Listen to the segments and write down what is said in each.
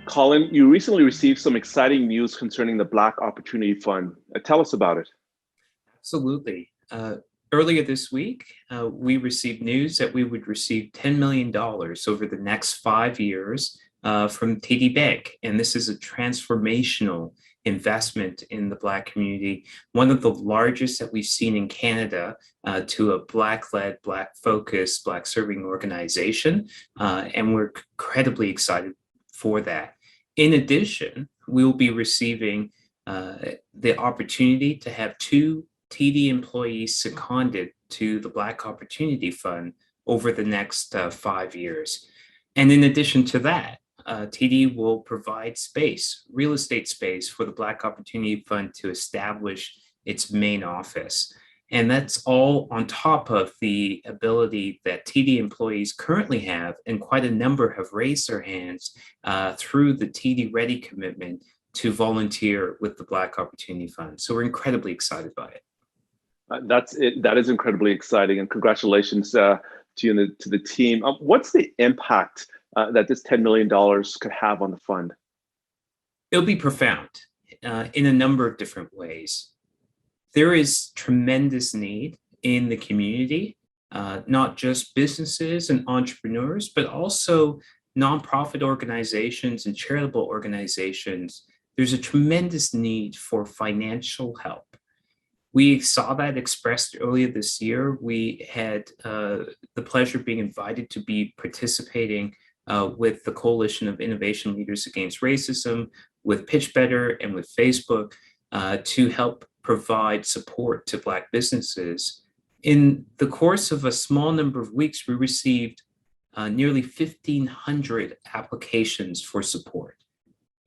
Colin, you recently received some exciting news concerning the Black Opportunity Fund. Tell us about it. Absolutely. Earlier this week, we received news that we would receive $10 million over the next 5 years from TD Bank. And this is a transformational investment in the Black community, one of the largest that we've seen in Canada to a Black-led, Black-focused, Black-serving organization. And we're incredibly excited for that. In addition, we will be receiving the opportunity to have two TD employees seconded to the Black Opportunity Fund over the next 5 years. And in addition to that, TD will provide space, real estate space for the Black Opportunity Fund to establish its main office. And that's all on top of the ability that TD employees currently have, and quite a number have raised their hands through the TD Ready commitment to volunteer with the Black Opportunity Fund. So we're incredibly excited by it. That's it. That is incredibly exciting, and congratulations to you and to the team. What's the impact that this $10 million could have on the fund? It'll be profound in a number of different ways. There is tremendous need in the community, not just businesses and entrepreneurs, but also nonprofit organizations and charitable organizations. There's a tremendous need for financial help. We saw that expressed earlier this year. We had the pleasure of being invited to be participating with the Coalition of Innovation Leaders Against Racism, with Pitch Better, and with Facebook to help provide support to Black businesses. In the course of a small number of weeks, we received nearly 1,500 applications for support.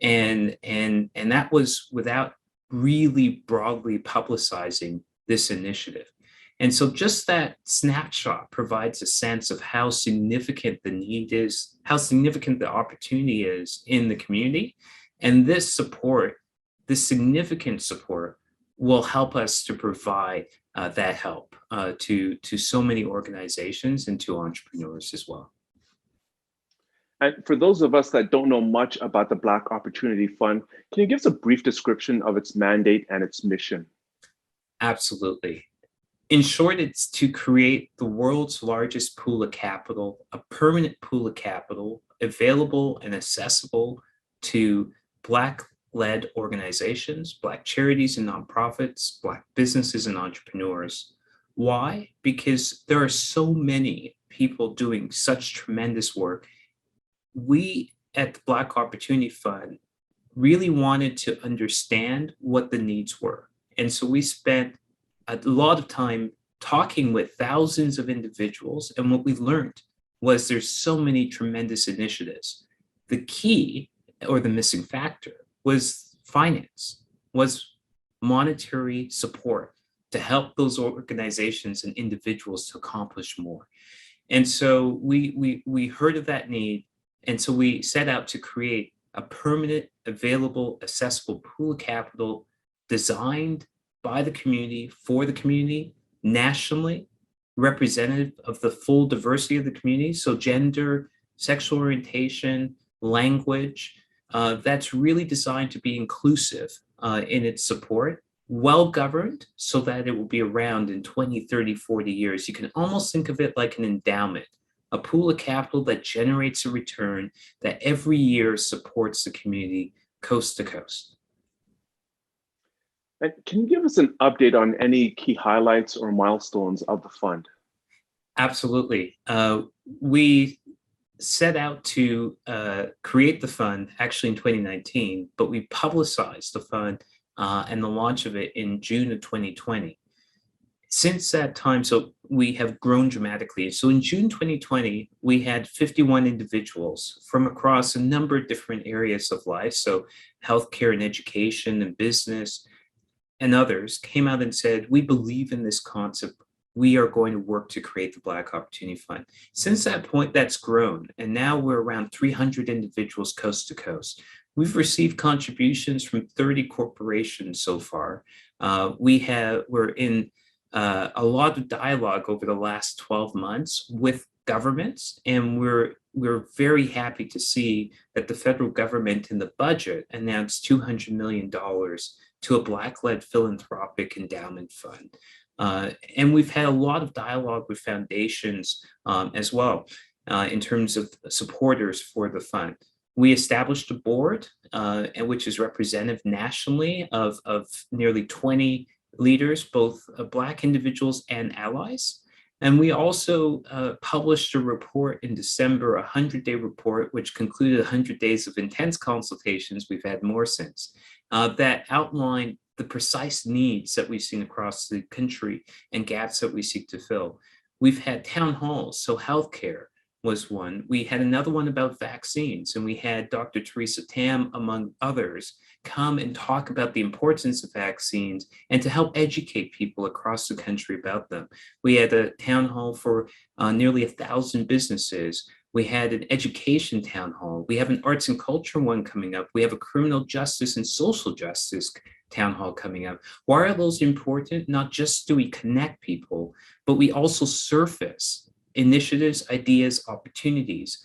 And that was without really broadly publicizing this initiative. And so just that snapshot provides a sense of how significant the need is, how significant the opportunity is in the community. And this support, this significant support, will help us to provide that help to so many organizations and to entrepreneurs as well. And for those of us that don't know much about the Black Opportunity Fund, can you give us a brief description of its mandate and its mission? Absolutely. In short, it's to create the world's largest pool of capital, a permanent pool of capital available and accessible to Black-led organizations, Black charities and nonprofits, Black businesses and entrepreneurs. Why? Because there are so many people doing such tremendous work. We at the Black Opportunity Fund really wanted to understand what the needs were. And so we spent a lot of time talking with thousands of individuals. And what we learned was there's so many tremendous initiatives. The key, or the missing factor, was finance, was monetary support to help those organizations and individuals to accomplish more. And so we heard of that need. And so we set out to create a permanent, available, accessible pool of capital designed by the community, for the community, nationally, representative of the full diversity of the community. So gender, sexual orientation, language, that's really designed to be inclusive in its support, well-governed so that it will be around in 20, 30, 40 years. You can almost think of it like an endowment, a pool of capital that generates a return that every year supports the community coast to coast. And can you give us an update on any key highlights or milestones of the fund? Absolutely. We set out to create the fund actually in 2019, but we publicized the fund and the launch of it in June of 2020. Since that time, so we have grown dramatically. So in June 2020, we had 51 individuals from across a number of different areas of life. So healthcare and education and business and others came out and said, we believe in this concept. We are going to work to create the Black Opportunity Fund. Since that point, that's grown. And now we're around 300 individuals coast to coast. We've received contributions from 30 corporations so far. We're in a lot of dialogue over the last 12 months with governments, and we're very happy to see that the federal government in the budget announced $200 million to a Black-led philanthropic endowment fund. And we've had a lot of dialogue with foundations as well in terms of supporters for the fund. We established a board, which is representative nationally of nearly 20 leaders, both Black individuals and allies. And we also published a report in December, a 100-day report, which concluded 100 days of intense consultations. We've had more since, that outlined the precise needs that we've seen across the country and gaps that we seek to fill. We've had town halls, so healthcare was one. We had another one about vaccines, and we had Dr. Theresa Tam, among others, come and talk about the importance of vaccines and to help educate people across the country about them. We had a town hall for nearly 1,000 businesses. We had an education town hall. We have an arts and culture one coming up. We have a criminal justice and social justice town hall coming up. Why are those important? Not just do we connect people, but we also surface initiatives, ideas, opportunities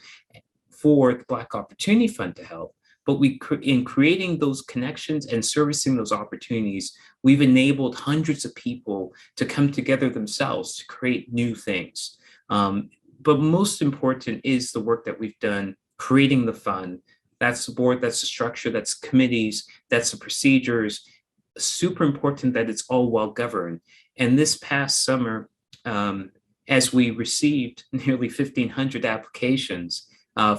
for the Black Opportunity Fund to help. But in creating those connections and servicing those opportunities, we've enabled hundreds of people to come together themselves to create new things. But most important is the work that we've done creating the fund. That's the board, that's the structure, that's committees, that's the procedures. Super important that it's all well governed. And this past summer, as we received nearly 1,500 applications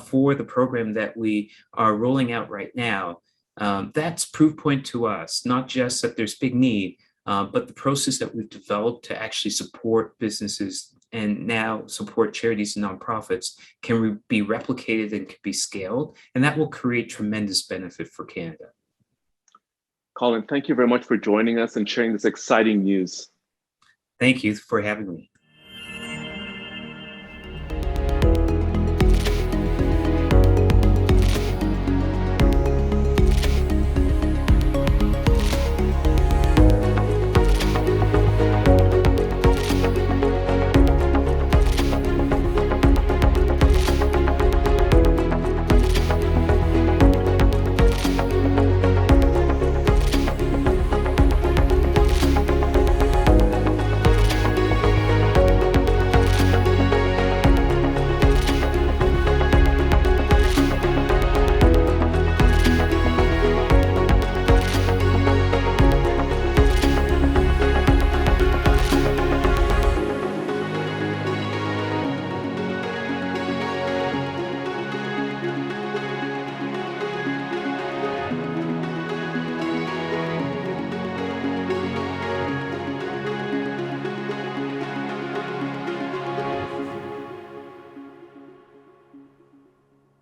for the program that we are rolling out right now, that's proof point to us, not just that there's big need, but the process that we've developed to actually support businesses and now support charities and nonprofits can be replicated and can be scaled, and that will create tremendous benefit for Canada. Colin, thank you very much for joining us and sharing this exciting news. Thank you for having me.